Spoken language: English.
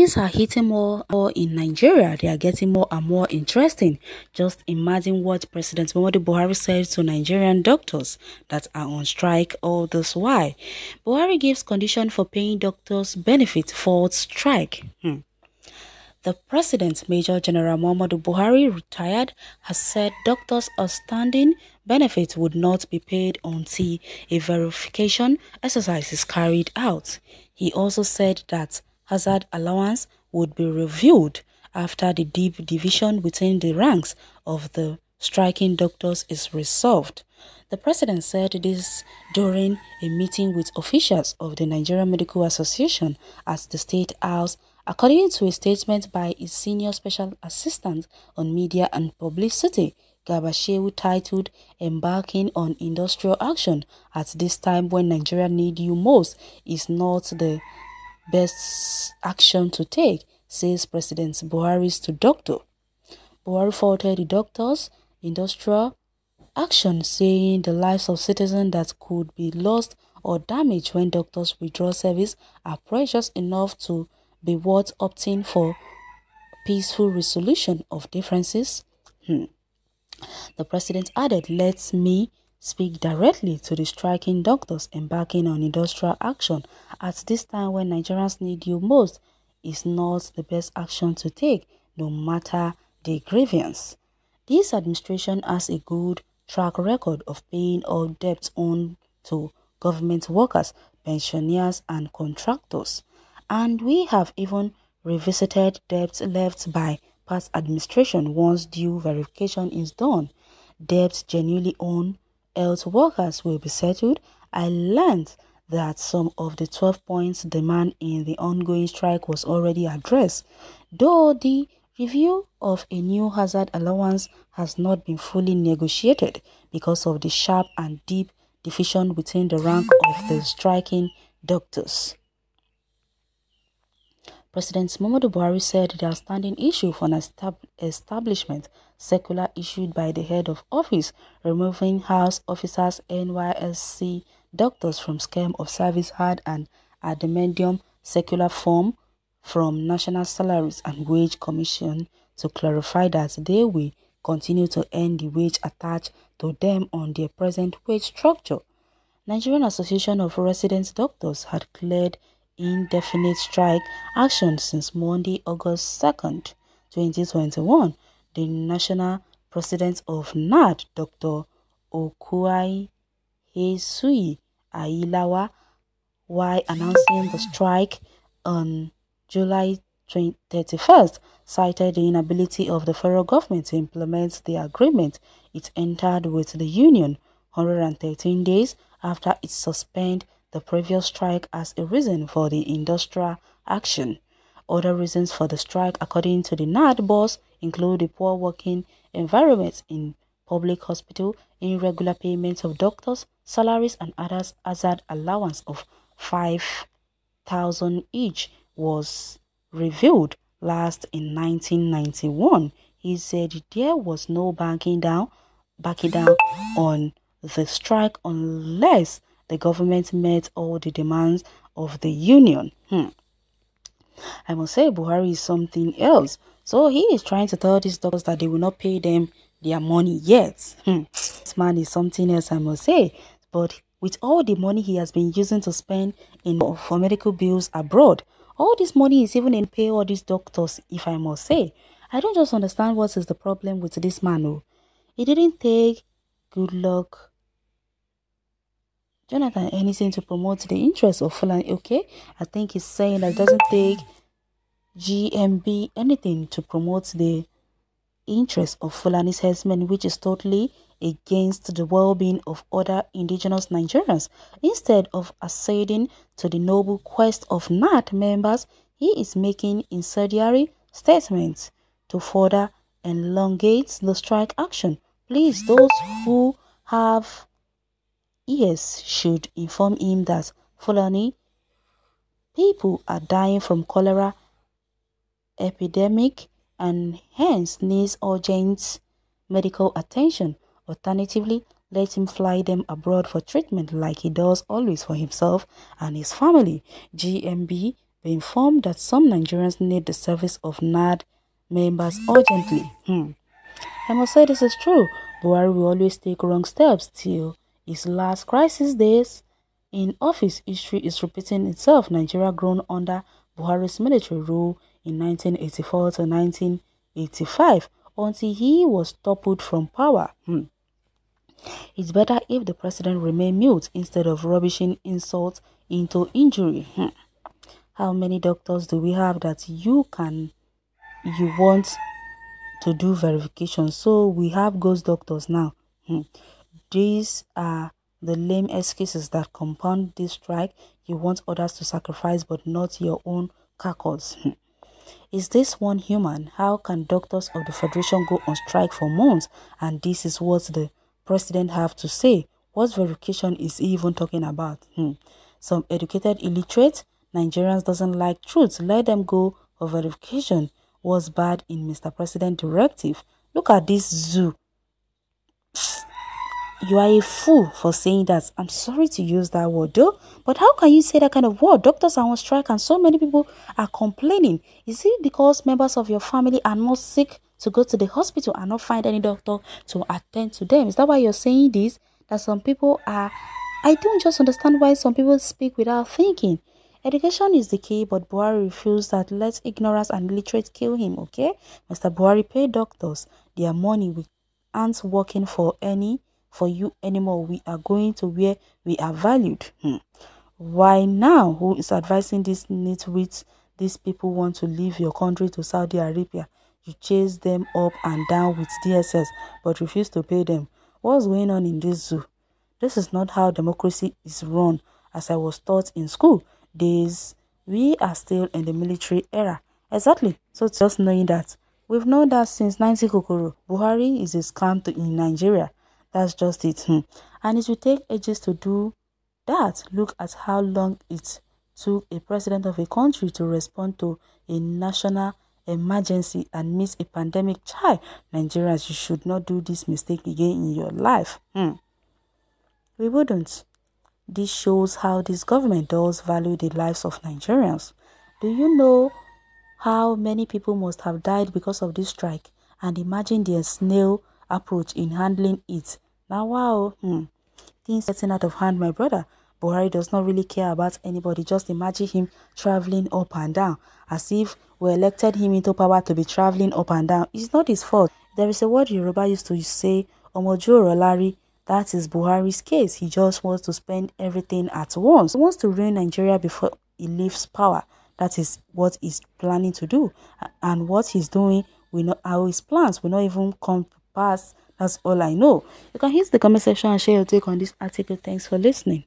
Things are hitting more and more in Nigeria. They are getting more and more interesting. Just imagine what President Muhammadu Buhari said to Nigerian doctors that are on strike all this while. Buhari gives condition for paying doctors benefit for strike. The President, Major General Muhammadu Buhari, retired, has said doctors' outstanding benefits would not be paid until a verification exercise is carried out. He also said that hazard allowance would be reviewed after the deep division within the ranks of the striking doctors is resolved. The President said this during a meeting with officials of the Nigerian Medical Association at the State House, according to a statement by his senior special assistant on media and publicity, Gabashewu, titled "Embarking on Industrial Action at this time when Nigeria needs you most is not the best action to take," says President Buhari to doctor. Buhari faulted the doctors' industrial action, saying the lives of citizens that could be lost or damaged when doctors withdraw service are precious enough to be worth opting for peaceful resolution of differences. The President added, "Let me speak directly to the striking doctors embarking on industrial action at this time when Nigerians need you most is not the best action to take, no matter the grievance. This administration has a good track record of paying all debts owed to government workers, pensioners and contractors. And we have even revisited debts left by past administration once due verification is done. Debts genuinely owned health workers will be settled. I learned that some of the 12 points demand in the ongoing strike was already addressed, though the review of a new hazard allowance has not been fully negotiated because of the sharp and deep division within the rank of the striking doctors." President Muhammadu Buhari said the outstanding issue for an establishment circular issued by the head of office removing House Officers NYSC doctors from scheme of service had an addendum circular form from National Salaries and Wage Commission to clarify that they will continue to earn the wage attached to them on their present wage structure. Nigerian Association of Resident Doctors had cleared indefinite strike action since Monday, August 2nd, 2021. The national president of NAD, Dr. Okuai Hesui Ailawa, while announcing the strike on July 31st, cited the inability of the federal government to implement the agreement it entered with the union 113 days after it suspended the previous strike as a reason for the industrial action. Other reasons for the strike, according to the NAD boss, include the poor working environment in public hospital, irregular payments of doctors' salaries and others. Hazard allowance of 5,000 each was revealed last in 1991. He said there was no backing down on the strike unless the government met all the demands of the union. I must say Buhari is something else. So he is trying to tell these doctors that they will not pay them their money yet. This man is something else, I must say. But with all the money he has been using to spend for medical bills abroad, all this money is even in pay all these doctors, if I must say. I don't just understand what is the problem with this man. He didn't take good luck Jonathan anything to promote the interests of Fulani. Okay, I think he's saying that it doesn't take GMB anything to promote the interests of Fulani's herdsmen, which is totally against the well-being of other indigenous Nigerians. Instead of acceding to the noble quest of NAT members, he is making incendiary statements to further elongate the strike action. Please, those who have ears should inform him that Fulani people are dying from cholera epidemic and hence needs urgent medical attention. Alternatively, let him fly them abroad for treatment like he does always for himself and his family. GMB be informed that some Nigerians need the service of NAD members urgently. I must say this is true. Buhari will always take wrong steps till his last crisis days in office. History is repeating itself. Nigeria grown under Buhari's military rule in 1984 to 1985 until he was toppled from power. It's better if the president remain mute instead of rubbishing insult into injury. How many doctors do we have that you want to do verification? So we have ghost doctors now. These are the lame excuses that compound this strike. You want others to sacrifice but not your own carcass. Is this one human? How can doctors of the Federation go on strike for months? And this is what the president have to say. What verification is he even talking about? Some educated illiterate Nigerians doesn't like truth. Let them go for verification. What's bad in Mr. President directive? Look at this zoo. You are a fool for saying that. I'm sorry to use that word though, but how can you say that kind of word? Doctors are on strike and so many people are complaining. Is it because members of your family are not sick to go to the hospital and not find any doctor to attend to them? Is that why you're saying this? That some people are... I don't just understand why some people speak without thinking. Education is the key, but Buhari refused that. Let ignorance and illiterate kill him, okay? Mr. Buhari, pay doctors their money. We aren't working for you anymore. We are going to where we are valued. Why now? Who is advising this nitwits? These people want to leave your country to Saudi Arabia. You chase them up and down with DSS but refuse to pay them. What's going on in this zoo? This is not how democracy is run as I was taught in school days. We are still in the military era. Exactly. So just knowing that, we've known that since 90 Kokoro. Buhari is a scam in Nigeria. That's just it. And it will take ages to do that. Look at how long it took a president of a country to respond to a national emergency and miss a pandemic. Child, Nigerians, you should not do this mistake again in your life. We wouldn't. This shows how this government does value the lives of Nigerians. Do you know how many people must have died because of this strike? And imagine their snail approach in handling it. Now, wow, things getting out of hand, my brother. Buhari does not really care about anybody. Just imagine him traveling up and down as if we elected him into power to be traveling up and down. It's not his fault. There is a word Yoruba used to say, Omojo Rolari. That is Buhari's case. He just wants to spend everything at once. He wants to ruin Nigeria before he leaves power. That is what he's planning to do. And what he's doing, we know how his plans will not even come to pass. That's all I know. You can hit the comment section and share your take on this article. Thanks for listening.